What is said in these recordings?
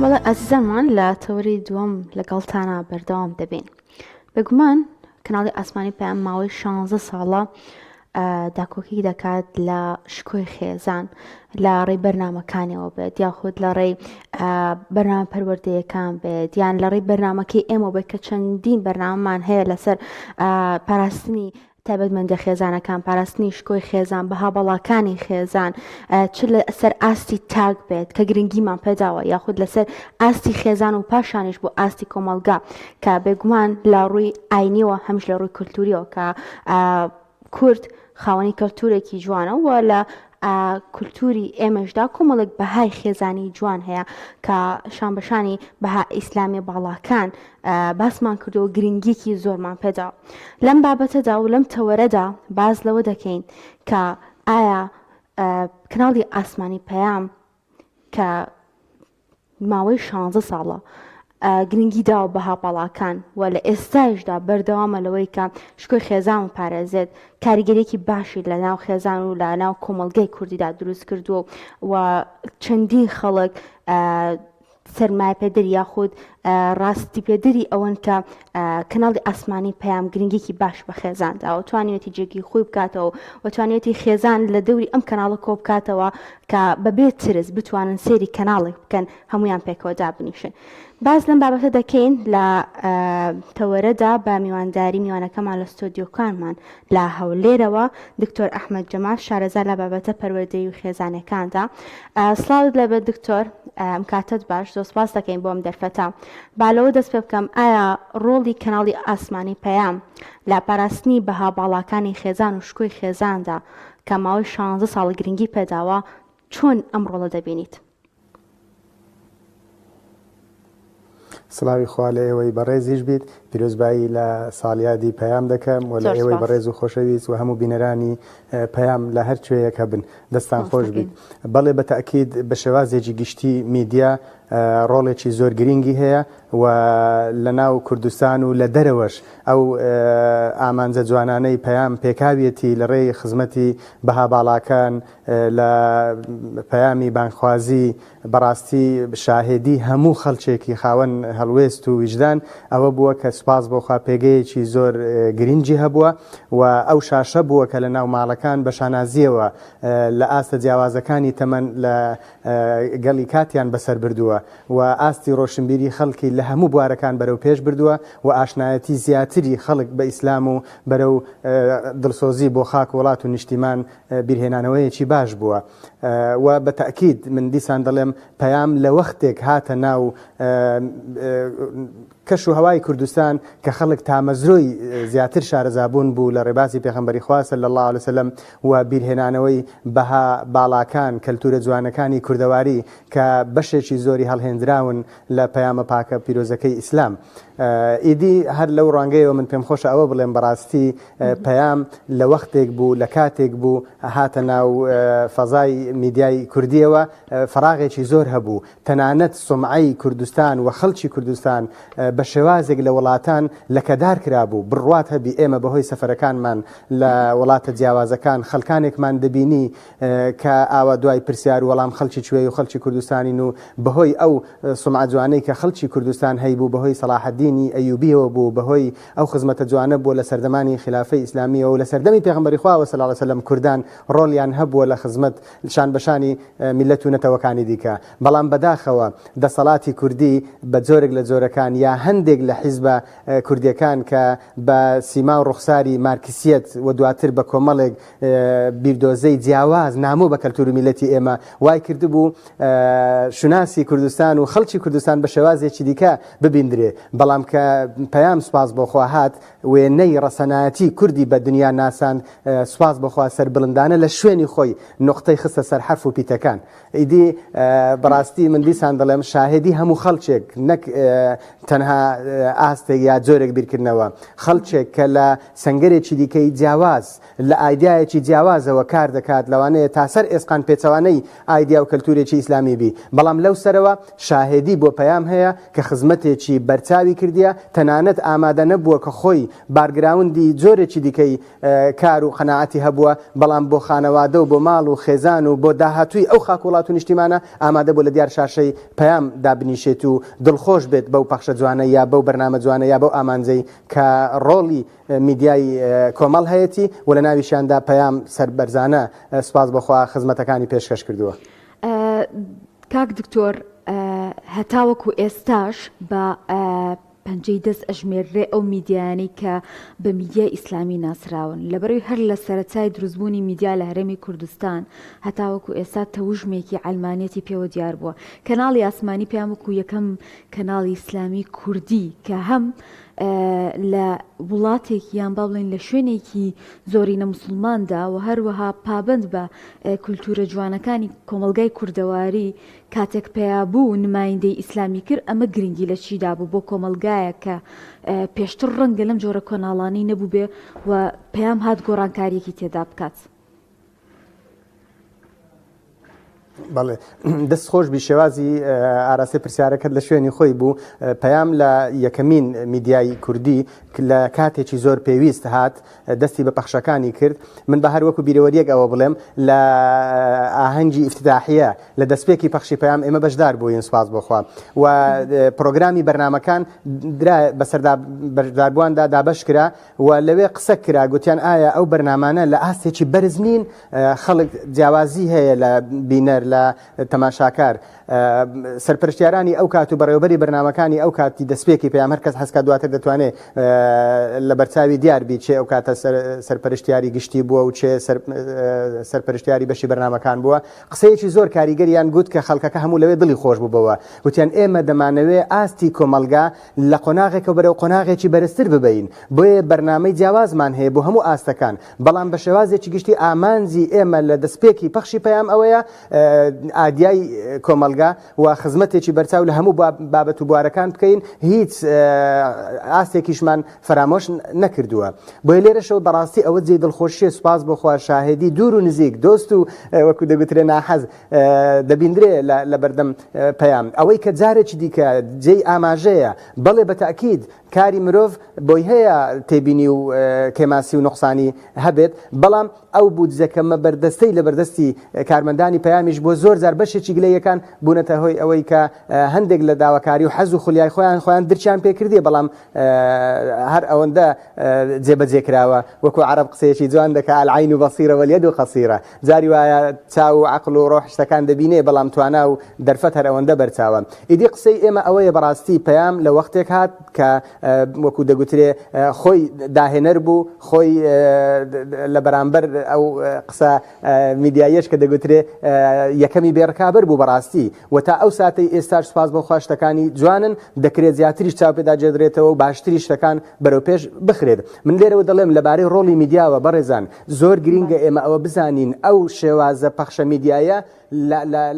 بەڵێ ئازیزانمان لە تەوەری دووەم لەگەڵتانە بەردەوام دەبین. بەگومان کەناڵی ئاسمانی پەیام ماوەی 16 ساڵە داکۆکی دەکات لە شکۆی خێزان لە ڕێی بەرنامەکانیەوە بێت یاخود لە ڕێی بەرنامە پەروەردەیەکان بێت یان لە ڕێی بەرنامەکەی ئێمە بێت کە چەندین بەرنامەمان هەیە لەسەر پاراستنی تایبەتمەندە خێزانەکان، پاراستنی شکۆی خێزان، بەها بەڵاکانی خێزان، چ لەسەر ئاستی تاک بێت کە گرنگیمان پێداوە یاخود لەسەر ئاستی خێزان و پاشانیش بۆ ئاستی کۆمەلگا کە بێگومان لە ڕووی ئاینیەوە هەمش لە ڕووی کولتوریەوە کە کورد خاوەنی کەلتورێکی جوانە و لە کولتوری ئێمەشدا کۆمەڵێک بەهای خێزانی جوان هەیە کە شانبەشانی بەها ئیسلامی باڵاکان باسمان کردو و گرنگیکی زۆرمان پێدا. لەم بابەتەدا و لەم تەوەرەدا باز لەوە دەکەین کە ئایا کەناڵی ئاسمانی پەیام کە ماوەی 16 ساڵە گرنگی داوە بەها باڵاکان و لە ئێستایشدا بەردەوامە لەوەی کە شکۆی خێزان و پارێزێت کاریگەرێکی باشی لە ناو خێزان و لە ناو کۆمەلگەی کوردیدا دروست کردووە و چەندین خەڵک سەرمایە پێدەری یاخود ڕاستی پێدەری ئەوەن کە کەناڵی ئاسمانی پەیام گرنگێکی باش بە خێزاندا و توانێتی جێگی خۆی بکاتەوە و توانێتی خێزان لە دەوری ئەم کەناڵە کۆ بکاتەوە کە بەبێ ترس بتوانن سێری کەناڵێک بکەن هەمویان پێکەوە دابنیشن. باز لەم بابەتە دەکەین لە تەوەرەدا بە میوانداری میوانەکەمان لە ستۆدیۆکانمان لە هەولێرەوە دکتۆر ئەحمەد جەمال شارەزا لە بابەتە پەروەردەی و خێزانەکاندا. سڵاوت لەبێت دکتۆر، کاتت باش، زۆر سپاس دەکەین بۆم دەرفەتە. با لەوە دەست پێ بکەم ئایا ڕۆڵی کەناڵی ئاسمانی پەیام لە پاراستنی بەها باڵاکانی خێزان و شکۆی خێزاندا کە ماوەی 16 ساڵ گرنگی پێداوە چۆن ئەم ڕۆڵە دەبینیت؟ سڵاوی خوا لە ئێوەی بەڕێزیش بیت، پیرۆزبایی لە ساڵیادی پەیام دەکەم و لە ئێوەی بەڕێز و خۆشەویست و هەموو بینەرانی پەیام لە هەر کوێیەک هەبن دەستان خۆش بیت. بەڵێ بە تەئکید بە شێوازێکی گشتی میدیا ڕۆڵێکی زۆر گرنگی هەیە و لە ناو کوردستان و لە دەرەوەش ئەو ئامانجە جوانانەی پەیام پێکاویەتی لە ڕێی خزمەتی بەها باڵاکان لە پەیامی بانخوازی بەڕاستی شاهێدی هەموو خەڵکێکی خاوەن هەڵوێست و ویجدان ئەوە بووە کە سوپاس بۆخوا پێگەیەکی زۆر گرنگی هەبووە و ئەو شاشە بووە کە لە ناو ماڵەکان بە شانازیەوە لە ئاستە جیاوازەکانی تەمەن لە گەڵی کاتیان بەسەر بردووە و ئاستی ڕۆشنبیری خەڵکی لە هەموو بوارەکان بەرەو پێش بردووە و ئاشنایەتی زیاتری خەڵک بە ئیسلام و بەرەو دڵسۆزی بۆ خاک وڵات و نیشتیمان بیرهێنانەوەیەکی باش بووە و بە تەئکید من دیسان دەڵێم پەیام لە وەختێک هاتە ناو کەش و هەوای کوردستان کە خەڵک تامەزرۆی زیاتر شارەزابوون بوو لە ڕێبازی پێغەمبەری خوا صلی الله علیه وسلم و بیرهێنانەوەی بەها باڵاکان کەلتورە جوانەکانی کوردەواری کە بەشێکی زۆری هەڵهێنراون لە پەیامە پاکە پیرۆزەکەی ئیسلام. ئیدی هەر لەو ڕوانگەیەوە من پێم خۆشە ئەوە بڵێم بەڕاستی پەیام لە وەختێک بوو لە کاتێک بوو هاتە ناو فەزای میدیای کوردیەوە فراغێکی زۆر هەبوو، تەنانەت سومعەی کوردستان و خەڵکی کوردستان بە شێوازێک لە وڵاتان لەکەدار کرابوو، بڕوات هەبی ئێمە بەهۆی سەفەرەکانمان لە وڵاتە جیاوازەکان خەڵکانێکمان دەبینی کە ئاوا دوای پرسیار وەڵام خەڵکی کوێی و خەڵکی کوردستانین و بەهۆی ئەو سومعە جوانەی کە خەڵکی کوردستان هەیبوو بەهۆی سەلاحەددینی ئەیوبیەوە بوو بەهۆی ئەو خزمەتە جوانە بووە لە سەردەمانی خلافەی ئیسلامیەوە و لە سەردەمی پێغەمبەری خوا صلی الله علیه وسلم کوردان ڕۆڵیان هەبووە لە خزمەت شان بەشانی میلەت و نەتەوەکانی دیکە. بەڵام بەداخەوە دەسەڵاتی کوردی بە جۆرێک لە جۆرەکان یا هەندێک لە حیزبە کوردیەکان کە بە سیما و ڕوخساری مارکسیەت و دواتر بە کۆمەڵێک بیردۆزەی جیاواز نامۆ بە کەلتور و میلەتی ئێمە وای کردبوو شوناسی کوردستان و خەڵکی کوردستان بە شێوازێکی دیکە ببیندرێ. بەڵام کە پەیام سوپاس بۆخوا هات وێنەی ڕەسەنایەتی کوردی بە دنیا ناسان سوپاس بۆخوا سەر بڵندانە لە شوێنی خۆی نقطەی خستە سەر حرف و پیتەکان. ئیدی بەڕاستی من دیسان دەڵێم شاهێدی هەموو خەڵکێک نەک تەنها ئاستێک یا جۆرێک بیرکردنەوە خەڵکێک کە لە سەنگەرێکی دیکەی جیاواز لە ئایدایەکی جیاوازەوە کار دەکات لەوانەیە تا سەر ئێسقان پێچەوانەی ئایدیا و کەلتورێکی ئیسلامی بی. بەڵام لەو سەرەوە شاهێدی بۆ پەیام هەیە کە خزمەتێکی بەرچاوی کردیە، تەنانەت ئامادە نەبووە کە خۆی بارگراوندی جۆرێکی دیکەی کار و قەناعەتی هەبووە بەڵام بۆ خانەوادە و بۆ ماڵ و خێزان و بۆ داهاتووی ئەو خاک وڵات و نیشتیمانە ئامادە بۆ لە دیار شاشەی پەیام دابنیشێت و دڵخۆش بێت بەو پەخشە جوانە یا بەو بەرنامە جوانە یا بەو ئامانجەی کە ڕۆڵی میدیای کۆمەڵ هەیەی و لە ناویشیاندا پەیام سەربەرزانە سپاس بەخوا خزمەتەکانی پێشکەش کردووە. کاک دکتۆر هەتاوەکو ئێستاش بە پەنجەی دەست ئەژمێرێ ئەو میدیانەی کە بە میدیای ئیسلامی ناسراون لەبەرەوەی هەر لە سەرەتای دروستبوونی میدیا لە هەرێمی کوردستان هەتاوەکو ئێستا تەوژمێکی عەلمانیەتی پێوە دیار بووە. کەناڵی ئاسمانی پێیان وەکو یەکەم کەناڵی ئیسلامی کوردی کە هەم لە وڵاتێکی یان با بڵێن لە شوێنێکی زۆرینە موسڵماندا و هەروەها پابند بە کولتورە جوانەکانی کۆمەلگای کوردەواری کاتێک پێیا بوو نمایندەی ئیسلامی کرد ئەمە گرنگی لە چیدا بوو بۆ کۆمەلگایە کە پێشتر ڕەنگە لەم جۆرە کۆناڵانی نەبوو بێ و پێیام هات گۆڕانکاریەکی تێدا بکات. بەڵێ دەست خۆش بی شێوازی ئاراسی پرسیارەکەت لە شوێنی خۆی بوو. پەیام لە یەکەمین میدیای کوردی لە کاتێکی زۆر پێویست هات دەستی بە پەخشەکانی کرد. من بە هەر وەکو بیرەوەریەک ئەوە بڵێم لە ئاهەنگی ئیفتتاحیە لە دەستپێکی پەخشی پەیام ئێمە بەشدار بووین سپاس بۆخوا و پرۆگرامی بەرنامەکان بەسەرداربوواندا دابەش کرا و لەوێ قسە کرا گوتیان ئایا ئەو بەرنامانە لە ئاستێکی بەرز نین خەڵک جیاوازی هەیە لە بینەر لە تەماشاکار سەرپەرشتیارانی ئەو کات و بەڕێوەبەری بەرنامەکانی ئەو کاتی دەستپێکی پەیام هەر کەس هەسکا دواتر دەتوانێت لە بەرچاوی دیار بی چێ ئەو کاتە سەرپەرشتیاری گشتی بووە و چێ سەرپەرشتیاری بەشی بەرنامەکان بووە. قسەیەکی زۆر کاریگەریان گوت کە خەڵکەکە هەموو لەوێ دڵی خۆش بووبەوە وتیان ئێمە دەمانەوێ ئاستی کۆمەلگا لە قۆناغێکە بەرەو قۆناغێکی بەرزتر ببین بۆیە بەرنامەی جیاوازمان هەیە بۆ هەموو ئاستەکان بەڵام بە شێوازێکی گشتی ئامانجی ئێمە لە دەستپێکی پەخشی پەیام ئەوەیە ئادیای کۆمەلگا و خزمەتێکی بەرچاو لە هەموو بابەت و بوارەکان بکەین هیچ ئاستێکیشمان فرامۆش نەکردووە. بۆیە لێرەشەوە بەڕاستی ئەوە جێی دڵخۆشیە سوپاس بۆخوا شاهدی دوور و نزیک دۆست و وەکو دەگوترێ ناحەز دەبیندرێ لە بەردەم پەیام ئەوەی کە جارێکی دیکە جێی ئاماژەیە بەڵێ بە تاکید کاری مرۆڤ بۆی هەیە تێبینی و کێماسی و نوقسانی هەبێت بەڵام ئەو بودجەکەمە بەردەستەی لە بەردەستی کارمەندانی پەیامیش بۆ زۆر جار بەشێکی گلەیەکان بوونەتە هۆی ئەوەی کە هەندێک لە داواکاری و حەز و خولیای خۆیان درچیان پێکردی بەڵام هەر ئەوەندە جێبەجێکراوە وەکو عەرەب قسەیەکی جوان دەکا العین و بەصیرە وەلیەد و قەسیرە جاری وایە چاو و عەقڵ و ڕۆح شتەکان دەبینێ بەڵام توانا و دەرفەت هەر ئەوەندە بەرچاوە. ئیدی قسەی ئێمە ئەوەیە بەڕاستی پەیام لە وەختێک هات کە وەکو دەگوترێ خۆی داهێنەر بوو خۆی لە بەرامبەر ئەو قسە میدیایەش کە دەگوترێ یەکەمی بێڕکابەر بوو بەڕاستی و تا ئەو ساتەی ئێستاش سپاس بۆخوا شتەکانی جوانن دەکرێت زیاتریش چاو پێدا جێدرێتەوە و باشتری شتەکان بەرەو پێش بخرێت. من لێرەوە دەڵێم لەبارەی ڕۆڵی میدیاوە بەڕێزان زۆر گرینگە ئێمە ئەوە بزانین ئەو شێوازە پەخشە میدیایە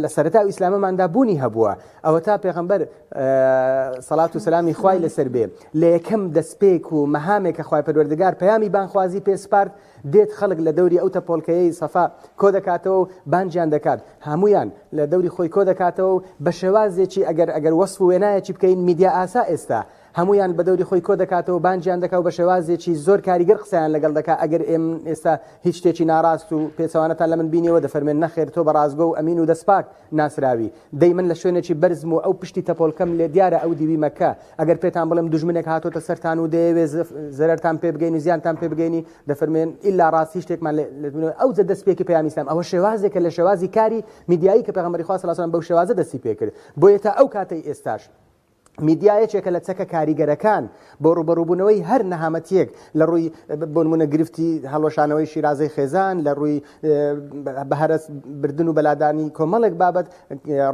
لە سەرەتا و ئیسلامەماندا بوونی هەبووە ئەوە تا پێغەمبەر سەڵات و سەلامی خوای لەسەر بێ لە یەکەم دەستپێک و مەهامێکە خوای پەروەردگار پەیامی بانخوازی پێسپارد دێت خەڵک لە دەوری ئەو تەپۆڵکەیەی سەفا کۆ دەکاتەوە و بانجیان دەکات هەمویان لە دەوری خۆی کۆ دەکاتەوە و بە شێوازێکی ئەگەر وەسف و وێنایەکی بکەین میدیا ئاسا ئێستا هەمویان بە دەوری خۆی کۆ دەکاتەوە بانجیان دەکات و بە شێوازێکی زۆر کاریگەر قسەیان لەگەڵ دەکات ئەگەر ئێستا هیچ شتێکی ناڕاست و پێچەوانەتان لە من بینیەوە دەفەرمێن نەخێر تۆ بە ڕازگۆ و ئەمین و دەستپاک ناسراوی دەی من لە شوێنێکی بەرزم و ئەو پشتی تەپۆڵکەم لێ دیارە ئەو دیوی مەکە ئەگەر پێتان بڵێم دوژمنێک هاتۆتە سەرتان و دەیەوێت زەرەرتان پێ بگەین و زیانتان پێ بگەینی دەفەرمێن ئیلا ڕاستی شتێکمان ئەو جە دەستپێکی پەیامی ئیسلام ئەوە شێوازێکە لە شێوازی کاری میدیایی کە پێغەمبەری خوا صلی الله علیه و سلم بەو شێوازە دەستی پێ کرد بۆیە تا ئەو کاتەی ئێستاش میدیایەکێکە لە چەکە کاریگەرەکان بۆ ڕوبەڕووبوونەوەی هەر نەهامەتیەک لە ڕووی بۆ نمونە گرفتی هەڵۆشانەوەی شیرازەی خێزان لە ڕووی بەهەرس بردن و بەلادانی کۆمەڵێک بابەت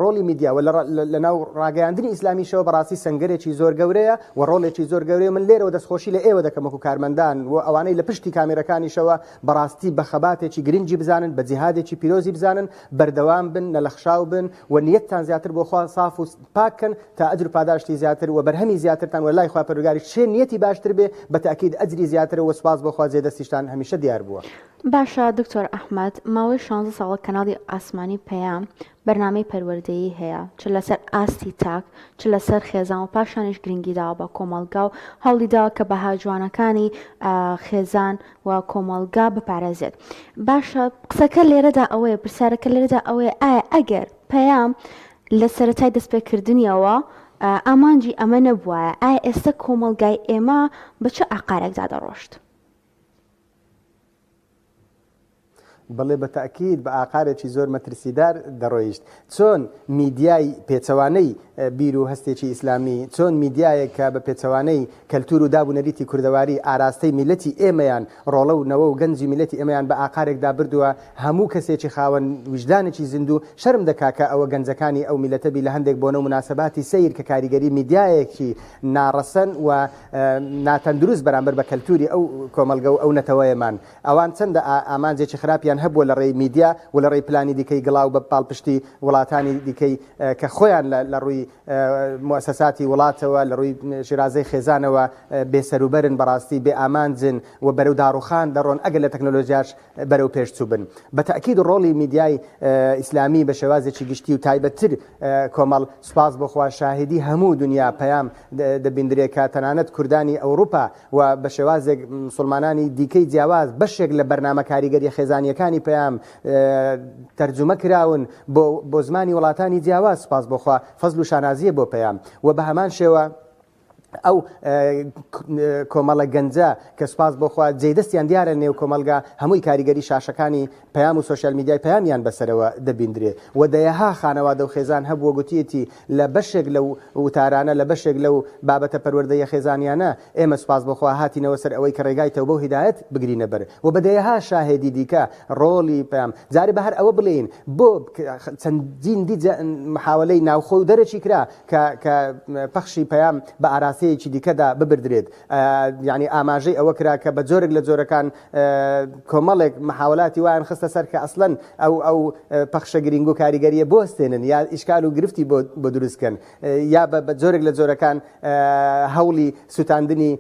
ڕۆڵی میدیا و لە ناو ڕاگەیاندنی ئیسلامیشەوە بەڕاستی سەنگەرێکی زۆر گەورەیە و ڕۆڵێکی زۆر گەورەیە من لێرەوە دەستخۆشی لە ئێوە دەکەم وەکو کارمەندان و ئەوانەی لە پشتی کامێرەکانیشەوە بەڕاستی بە خەباتێکی گرنگی بزانن بە جیهادێکی پیرۆزی بزانن بەردەوام بن نەلەخشاو بن و نیەتتان زیاتر بۆ خوا ساف و پاکن تا ئەجر و پاداشتی زیاتر و بەرهەمی زیاترتان وە لای خوا پەروەردگاری شێ نیەتی باشتر بێ بە تاکید ئەجری زیاتر و سوپاس بۆ خوا جێدەستیشتان هەمیشە دیار بووە. باشە دکتۆر ئەحمەد ماوەی 16 ساڵە کەناڵی ئاسمانی پەیام بەرنامەی پەروەردەیی هەیە چ لەسەر ئاستی تاک چ لەسەر خێزان و پاشانیش گرنگیداوە بە کۆمەلگا و هەوڵیدا کە بەها جوانەکانی خێزان و کۆمەلگا بپارێزێت. باشە قسەکە لێرەدا ئەوەیە پرسیارەکە لێرەدا ئەوەیە ئایا ئەگەر پەیام لە سەرەتای دەستپێکردنیەوە ئامانجی ئەمە نەبووە ئایا ئێستا کۆمەلگای ئێمە بە چه ئاقارێکدا دەڕۆشت؟ بڵێ بە تاکید بە ئاقارێکی زۆر مەترسیدار دەڕۆیشت. چۆن میدیای پێچەوانەی بیر و هەستێکی ئیسلامی، چۆن میدیایەک کە بە پێچەوانەی کەلتور و دابوونەریتی کوردەواری ئاراستەی میلەتی ئێمەیان ڕۆڵە و نەوە و گەنجی میلەتی ئێمەیان بە ئاقارێکدا بردووە هەموو کەسێکی خاوەن وجدانێکی زیندوو شەرم دەکا کە ئەوە گەنجەکانی ئەو میلەتە بی لە هەندێک بۆنە و مناسباتی سیر کە کاریگەری میدیایەکی ناڕەسەن و ناتەندروست بەرامبەر بە کەلتوری ئەو کۆمەلگە و ئەو نەتەوەیەمان ئەوان چەندە ئامانجێکی خراپیان هەبووە لە ڕێی میدیا و لە ڕێی پلانی دیکەی گڵاو بە پاڵپشتی وڵاتانی دیکەی کە خۆیان لە ڕووی مؤسساتی وڵاتەوە لە ڕووی شیرازەی خێزانەوە بێسەروبەرن بەڕاستی بێ ئامانجن و بەرەو داڕوخان دەڕۆن ئەگەر لە تەکنۆلۆژیاش بەرەو پێشچوو بن. بە تاکید ڕۆڵی میدیای ئیسلامی بە شێوازێکی گشتی و تایبەتتر کۆمەڵ سوپاس بۆخوا شاهدی هەموو دنیا پەیام دەبیندرێت کە تەنانەت کوردانی ئەوروپا و بە شێوازێک مسلمانانی دیکەی جیاواز بەشێک لە بەرنامە کاریگەری خێزانیەکانی پەیام تەرجمە کراون بۆ زمانی وڵاتانی جیاواز سوپاس بۆخوا فەزل و شانازیە بۆ پەیام و بە هەمان شێوە ئەو کۆمەڵە گەنجە کە سوپاس بۆخوا جێدەستیان دیارە نێو کۆمەلگا هەمووی کاریگەری شاشەکانی پەیام و سۆشیال میدیای پەیامیان بەسەرەوە دەبیندرێ و دەیەها خانەوادە و خێزان هەبووە گوتیەتی لە بەشێک لەو وتارانە لە بەشێک لەو بابەتە پەروەردەیە خێزانیانە ئێمە سوپاس بۆخوا هاتینەوە سەر ئەوەی کە ڕێگای تەوبە و هیدایەت بگرینە بەر و بەدەیەها شاهێدی دیکە ڕۆڵی پەیام جارێ بە هەر ئەوە بڵێن بۆ چەندین دیجە محاولەی ناوخۆ و دەرەچی کرا کە پەخشی پەیام بە ئاراسەیەکی دیکەدا ببردرێت یعنی ئاماژەی ئەوە کرا کە بە جۆرێک لە جۆرەکان کۆمەڵێک محاولاتی وایان خستە سەر کە ئەسڵەن ئەو پەخشە گرنگ و کاریگەریە بۆستێنن یا ئیشکال و گرفتی بۆ دروستکەن یا بە جۆرێک لە جۆرەکان هەوڵی سوتاندنی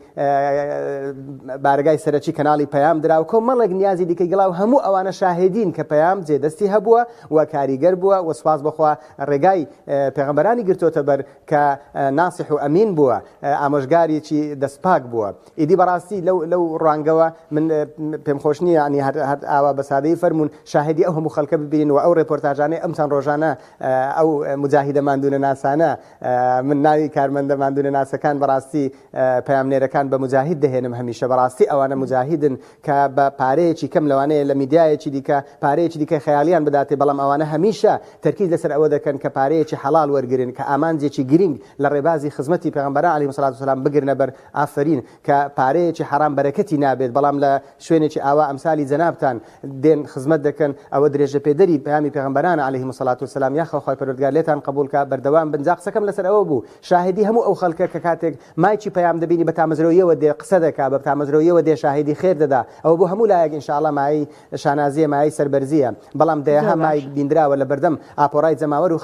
بارگای سەرەکی کەناڵی پەیام درا و کۆمەڵێک نیازی دیکەی گڵاو هەموو ئەوانە شاهدین کە پەیام جێدەستی هەبووە و کاریگەر بووە و سوپاس بەخوا ڕێگای پێغەمبەرانی گرتۆتە بەر کە ناسح و ئەمین بووە ئامۆژگاریی دەستپاک بووە. ئیدی بەڕاستی لەو ڕوانگەوە من پێم خۆش نییە ینی ئاوا بە سادەی فەرمونون شاهدی ئەو هەموو خەڵکە ببینین و ئەو ڕێپۆرتاژانەی ئەم چەند ڕۆژانە ئەو مجاهیدە ماندوونە ناسانە من ناوی کارمەندە ماندوونە ناسەکان بەڕاستی پەیامنێرەکان بە مجاهید دەهێنم هەمیشە بەڕاستی ئەوانە مجاهیدن کە بە پارەیەکی کەم لەوانەیە لە میدیایەکی دیکە پارەیەکی دیکە خەیالیان بداتێ بەڵام ئەوانە هەمیشە تەرکیز لەسەر ئەوە دەکەن کە پارەیەکی حەڵال وەرگرن کە ئامانجێکی گرنگ لە ڕێبازی خزمەتی پێغەمبەران عەلەیهیمو سەڵات وسەلام بگرنە بەر ئافرین کە پارەیەکی حرام بەرەکەتی نابێت بەڵام لە شوێنێکی ئاوا ئەمسالی جەنابتان دێن خزمەت دەکەن ئەوە درێژە پێدەری پەیامی پێغەمبەران عەلەیهیمو سەڵات وسەلام یاخوا خوای پەروەردگار لێتان قبوڵکە بەردەوام بن. جا قسەکەم لەسەر ئەوە بوو شاهدی هەموو ئەو خەڵکە کە کاتێک مایکی پەیام دەبینی بە تامەزرەویەوە دێ قسە دەکا بە تامەزرەویەوە دێ شاهدی خێر دەدا ئەوە بۆ هەموو لایەک ئینشاءڵڵا مای شانازیە مای سەربەرزیە بەڵام دەیەها مای بیندراوە لە بەردەم ئاپۆڕای جەماوەر و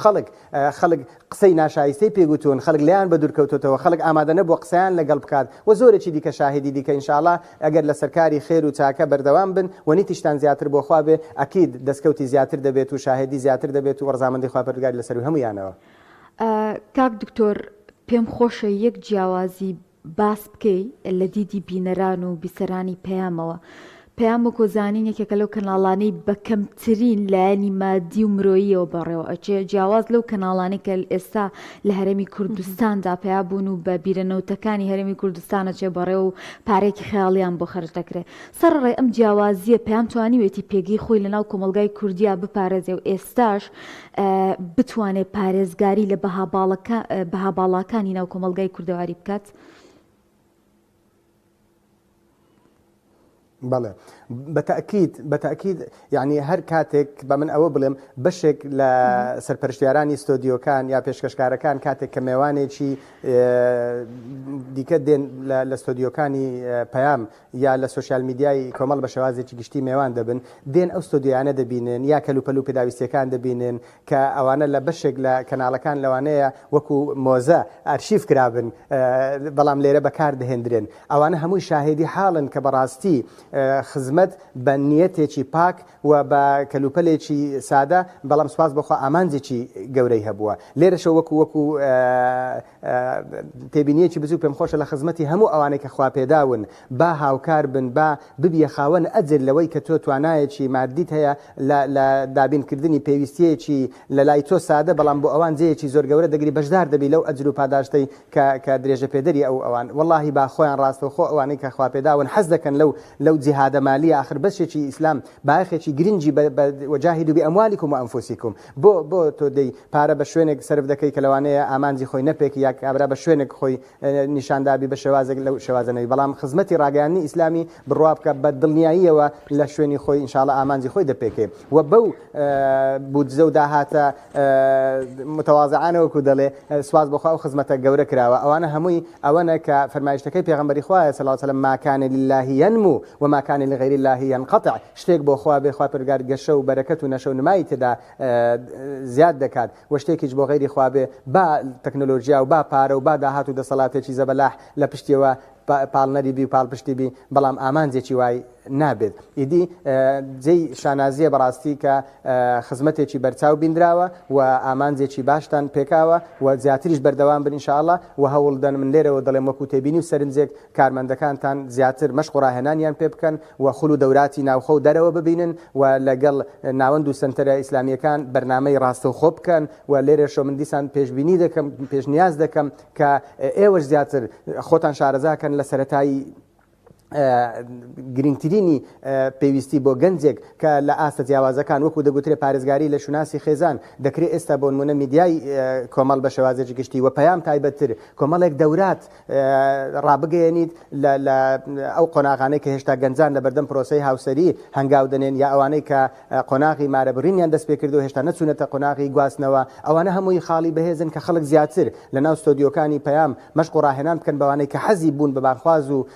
خەڵک قسەی ناشایستەی پێگوتون خەڵک لیان بە دوورکەوتۆتەوە خەڵک ئامادە نەبووە قسەیان لەگەڵ بکات و زۆرێکی دیکە شاهدی دیکە ئینشاءڵڵا ئەگەر لە سەرکاری خێر و چاکە بەردەوام بن و نیتیشتان زیاتر بۆ خوا بێ ئەکید دەستکەوتی زیاتر دەبێت و شاهدی زیاتر دەبێت و ڕەزامەندی خوا پەروەردگار لەسەر هەموویانەوە. کاک دکتۆر پێم خۆشە یەک جیاوازی باس بکەی لە دیدی بینەران و بیسەرانی پەیامەوە. پەیام وەکو زانین یەکێکە لەو کەناڵانەی بە کەمترین لایەنی مادی و مرۆییەوە بەڕێوە ئەچێ جیاواز لەو کەناڵانەی کە ئێستا لە هەرێمی کوردستاندا پیا بوون و بە بیرەنەوتەکانی هەرێمی کوردستانە چێ بەڕێ و پارێکی خەیاڵیان بۆ خەرج دەکرێت. سەرڕێ ئەم جیاوازیە پەیام توانیوێتی پێگەی خۆی لەناو کۆمەلگای کوردیا بپارێزێ و ئێستاش بتوانێت پارێزگاری لە بەهاباڵاکانی ناو کۆمەلگای کوردەواری بکات. بەڵێ بەتەکید یعنی هەر کاتێک بە من ئەوە بڵێم بەشێک لە سەرپەرشتیارانی ستۆدیۆکان یا پێشکەشکارەکان کاتێک کە میوانێکی دیکە دێن لە ستۆدیۆکانی پەیام یا لە سوشیال میدیای کۆمەڵ بە شێوازێکی گشتی میوان دەبن دێن ئەو ستۆدیۆیانە دەبینن یا کەلوپەل و پێداویستیەکان دەبینن کە ئەوانە لە بەشێک لە کەناڵەکان لەوانەیە وەکو مۆزە ئارشیف کرابن بەڵام لێرە بەکار دەهێنرێن ئەوانە هەمووی شاهێدی حاڵن کە بەڕاستی خزمەت بە نیەتێکی پاک و بە کەلوپەلێکی سادە بەڵام سوپاس بەخوا ئامانجێکی گەورەی هەبووە لێرەشە وەکو تێبینیەکی بزوو پێم خۆشە لە خزمەتی هەموو ئەوانەی کە خوا پێداون با هاوکار بن با ببیە خاوەن ئەجر لەوەی کە تۆ توانایەکی مادیت هەیە لە دابینکردنی پێویستیەکی لە لای تۆ سادە بەڵام بۆ ئەوان جەیەکی زۆر گەورە دەگری بەشدار دەبی لەو ئەجر و پاداشتەی کە درێژە پێدەری ئەوان واللهی با خۆیان ڕاستەوخۆ ئەوانەی کە خوا پێداون حەز دەکەن لەو جیهادە مالی آخر بەشێکی ئیسلام باخێکی گرنگی وجاهدوا بأموالكم وأنفسكم بۆ تۆ دەی پارە بە شوێنێک سرف دەکەی کە لەوانەیە ئامانجی خۆی نەپێکی یا کابرا بە شوێنێک خۆی نیشاندابی بە شێوازێک لەو شێوازەنەوەی بەڵام خزمەتی ڕاگەیاندنی ئیسلامی بڕوا بکە بە دڵنیاییەوە لە شوێنی خۆی ئینشاءالله ئامانجی خۆی دەپێکێ و بەو بودجە و داهاتە متواضعانەوەکو دەڵێ سواز بەخوا و خزمەتە گەورە کراوە ئەوانە هەمووی ئەوەنە کە فەرمایشتەکەی پێغەمبەری خوایە صلی الله علیه و سلم ما كان لله ينمو وما كان لغير الله ينقطع شتێک بۆ خوا بێ خوا پەروەردگار گەشە و بەرەکەت و نەشە و نمای تێدا زیاد دەکات و شتێکیش بۆ غەیری خوا بێ با تەکنۆلۆژیا و با پارە و با داهات و دەسەڵاتێکی زەبەلاح لە پشتیەوە پاڵنەری بی و پاڵپشتی بی بەڵام ئامانجێکی وای نابێت ئیدی جێی شانازیە بەڕاستی کە خزمەتێکی بەرچاو بینراوە و ئامانجێکی باشتان پێکاوە و زیاتریش بەردەوام بن ئینشاءالله و هەوڵدەن من لێرەوە دەڵێم وەکو تێبینی و سەرنجێک کارمەندەکانتان زیاتر مەشق و ڕاهێنانیان پێ بکەن و خول و دەوراتی ناوخۆ و دەرەوە ببینن و لەگەڵ ناوەند و سنتەرە ئیسلامیەکان بەرنامەی ڕاستەوخۆ بکەن و لێرەشە من دیسان پێشبینی دەکەم پێشنیاز دەکەم کە ئێوەش زیاتر خۆتان شارەزاکەن لە سەرەتایی گرنگترینی پێویستی بۆ گەنجێک کە لە ئاستە جیاوازەکان وەکو دەگوترێ پارێزگاری لە شوناسی خێزان دەکرێت ئێستا بۆ نمونە میدیای کۆمەڵ بە شێوازێکی گشتی و پەیام تایبەتتر کۆمەڵێک دەورات ڕابگەیەنیت لە ئەو قۆناغانەی کە هێشتا گەنجان لە بەردەم پرۆسەی هاوسەری هەنگاو دەنێن یا ئەوانەی کە قۆناغی مارەبڕینیان دەست پێ کردو هێشتا نەچوونەتە قۆناغی گواستنەوە ئەوانە هەمووی خاڵی بەهێزن کە خەڵک زیاتر لە ناو ستۆدیۆکانی پەیام مەشق و ڕاهێنان بکەن بەوانەی کە حەزی بوون بە بانخواز و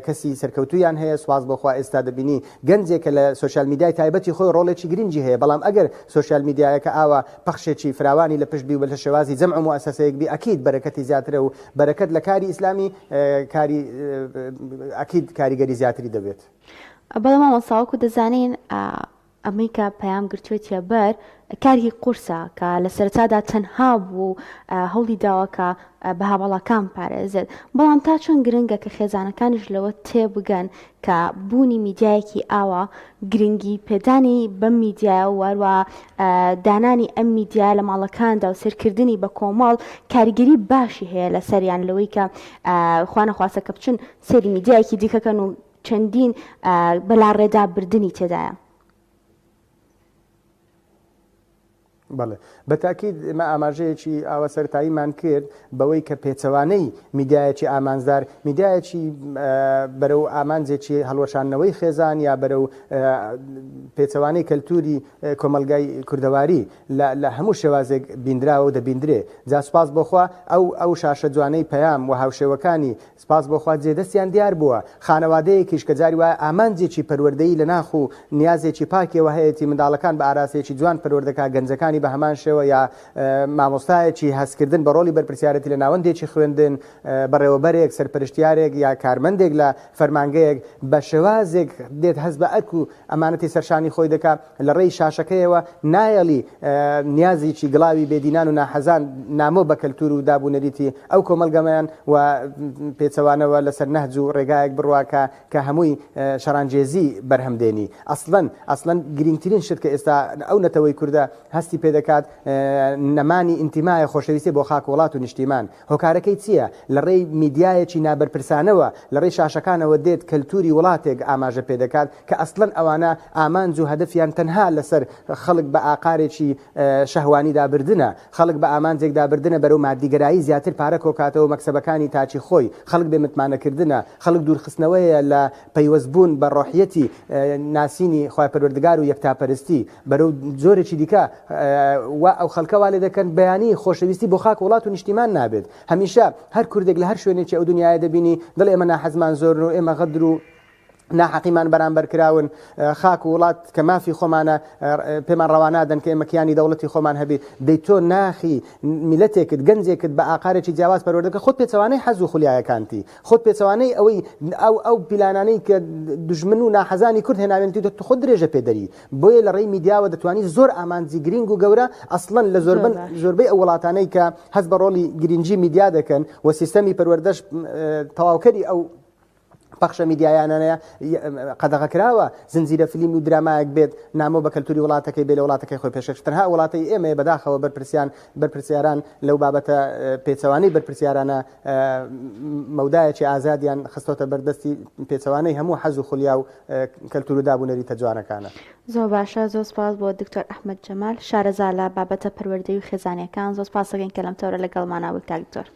کەسی سەرکەوتویان هەیە سواز بۆخوا ئێستا دەبینی گەنجێکە لە سوشیال میدیای تایبەتی خۆی ڕۆڵێکی گرنگی هەیە بەڵام ئەگەر سوشیال میدیایەکە ئاوا پەخشێکی فراوانی لە پشت بی و لە شێوازی جەمع و مؤسسەیەک بی ئەکید بەرەکەتی زیاترە و بەرەکەت لە کاری ئیسلامی ئەکید کاریگەری زیاتری دەبێت بەڵام مامۆستاوەکو دەزانین ئەمریکا پەیام گرتوێتە بەر کاری قورسە کە لە سەرەتادا تەنها بوو هەوڵی داوەکە بە هاوڵەکان پارێزێت بەڵام تا چۆن گرنگە کە خێزانەکانیش لەوە تێبگەن کە بوونی میدیایەکی ئاوا گرنگی پێدانی بەم میدیایە وەروە دانانی ئەم میدیای لە ماڵەکاندا و سەرکردنی بە کۆمەڵ کاریگەری باشی هەیە لە سەریان لەوەی کە خوانەخواستە کە بچن سەری میدیایەکی دیکەکەن و چەندین بەلاڕێدا بردننی تێدایە. بەڵێ بەتاکید ئمە ئاماژەیەکی ئاوە سەرتاییمان کرد بەوەی کە پێچەوانەی میدیایەکی ئامانزدار میدیایەکی بەرەو ئامانجێکی هەڵوەشانەوەی خێزان یا بەرەو پێچەوانەی کەلتوری کۆمەلگای کوردەواری لە هەموو شێوازێک بیندراوە و دەبیندرێ جا سوپاس بۆخوا ئەو شاشە جوانەی پەیام و هاوشێوەکانی سپاس بۆخوا جێدەستیان دیار بووە خانەوادەیەکیش کە جاری وایە ئامانجێکی پەروەردەیی لە ناخ و نیازێکی پاکیەوە هەیەی منداڵەکان بە ئاراسەیەکی جوان پەروەردەکە گەنجەکانی بە هەمان شێوە یا مامۆستایەکی هەستکردن بە ڕۆلی بەرپرسیارەتی لە ناوەندێکی خوێندن بەڕێوەبەرێک سەرپەرشتیارێک یا کارمەندێک لە فەرمانگەیەک بە شێوازێک دێت هەست بە ئەرک و ئەمانەتی سەرشانی خۆی دەکات لە ڕێی شاشەکەیەوە نایەڵی نیازێکی گڵاوی بێدینان و ناحەزان نامۆ بە کەلتور و دابوونەریتی ئەو کۆمەلگەمەیان و پێچەوانەوە لەسەر نەهج و ڕێگایەک بڕواکە کە هەمووی شەڕانجێزی بەرهەمدێنی ئەسڵەن گرنگترین شت کە ئێستا ئەو نەتەوەی کووردە هەستی پێ دەکات نەمانی ئینتیمایە خۆشەویستی بۆ خاک وڵات و نیشتیمان. هۆکارەکەی چییە؟ لە ڕێی میدیایەکی نابەرپرسانەوە لە ڕێی شاشەکانەوە دێت کەلتوری وڵاتێک ئاماژە پێ دەکات کە ئەسڵەن ئەوانە ئامانج و هەدەفیان تەنها لەسەر خەڵک بە ئاقارێکی شەهوانی دابردنە، خەڵک بە ئامانجێک دابردنە بەرەو مادیگەرایی زیاتر پارە کۆکاتەوە مەکسەبەکانی تاچی خۆی، خەڵک بێ متمانەکردنە، خەڵک دوورخستنەوەیە لە پەیوەستبوون بە ڕۆحیەتی ناسینی خوای پەروەردگار و یەکتاپەرستی بەرەو زۆرێکی دیکە ئەو خەڵکە وا لێ دەکەن بەیانی خۆشەویستی بۆ خاک وڵات و نیشتیمان نابێت. هەمیشە هەر کوردێک لە هەر شوێنێکی ئەو دنیاە دەبینی دڵ ئێمە ناحەزمان زۆر و ئێمە غەدر و ناحەقیمان بەرامبەر کراون، خاک و وڵات کە مافی خۆمانە پێمان ڕەوانادەن کە ئێمە کیانی دەوڵەتی خۆمان هەبێت. دەی تۆ ناخی میلەتێکت گەنجێکت بە ئاقارێکی جیاواز پەروەردەکە خۆت پێچەوانەی حەز و خولیایەکانتی، خۆت پێچەوانەی ئەوەی ئەو پیلانانەی کە دژمن و ناحەزانی کورد هێناوێنیتی خۆت درێژە پێدەری. بۆیە لە ڕێی میدیاوە دەتوانی زۆر ئامانجی گرنگ و گەورە ئەسڵەن لە زۆربەی ئەو وڵاتانەی کە هەست بە ڕۆڵی گرنگی میدیا دەکەن و سیستەمی پەروەردەش تەواوکەری ئەو پەخشە میدیایانەیە قەدەغە کراوە زنجیرە فیلم و درامایەک بێت نامۆ بە کەلتوری وڵاتەکەی بێ لە وڵاتەکەی خۆی پێشکەش تەنها وڵاتی ئێمە بەداخەوە بەرپرسیاران لەو بابەتە پێچەوانەی بەرپرسیارانە مەودایەکی ئازادیان خستۆتە بەردەستی پێچەوانەی هەموو حەز و خولیا و کەلتور و دابوونەری تەجوانەکانە. زۆر باشە، زۆر سپاس بۆ دکتۆر ئەحمەد جەمال شارەزا لە بابەتە پەروەردەی و خێزانیەکان. زۆر سپاس دەکەین کە لەم تەورە لەگەڵماناوە کاک دکتۆر.